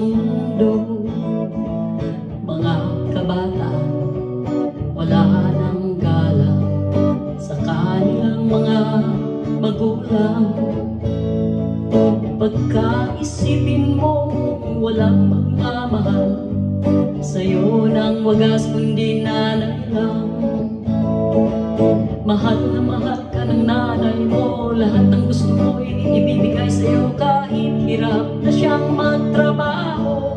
mundo. Mga kabataan, wala nang galang sa kanilang mga magulang. Pagkaisipin mo walang magmamahal sa'yo nang wagas kundi nanay lang. Mahal na mahal ka ng nanay mo, lahat ng gusto mo ibibigay sa'yo kahit hirap na siyang magtrabaho.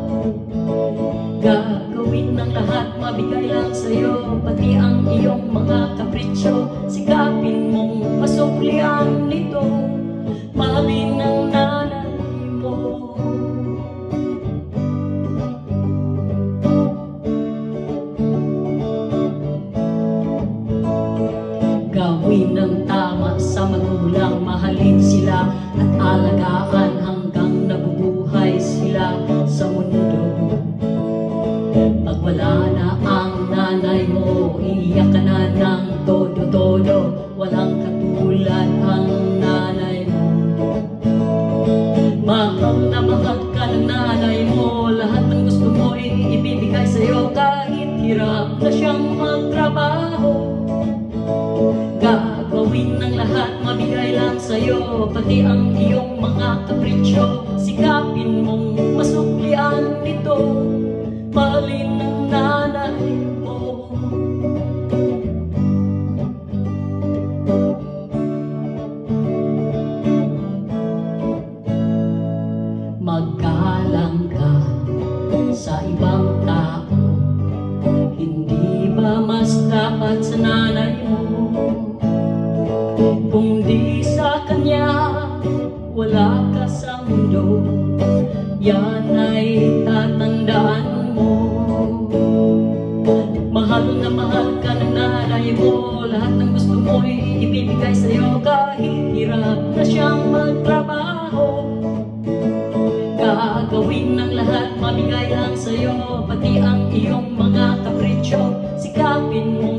Gagawin ng lahat, mabigay lang sa'yo, pati ang iyong mga kapritsyo. Sikapin mong masuklian nito, mahalin ng nanay mo. Gawin ng tama sa magulang, mahalin sila at alagaan hanggang nabubuhay sila sa mundo. Pag wala na ang nanay mo, iiyak ka na ng todo-todo. Walang katulad ang nanay mo. Mahal na mahal ka ng nanay mo, lahat ng gusto mo ibibigay sa'yo kahit hirap na siyang magtrabaho. Gagawin ng lahat, mabigay lang sa'yo, pati ang iyong mga kapritsyo. Sikapin mong masuklian nito, mahalin ng nanay mo. Maggalang ka sa ibang tao, hindi ba mas dapat sa nanay mo? Kung di sa kanya, wala ka sa mundo, yan ay tatandaan mo. Mahal na mahal ka ng nanay mo, lahat ng gusto mo ibibigay sa'yo kahit hirap na siyang magtrabaho. Gagawin ng lahat, mabigay lang sa'yo, pati ang iyong mga kapritsyo. Sikapin mo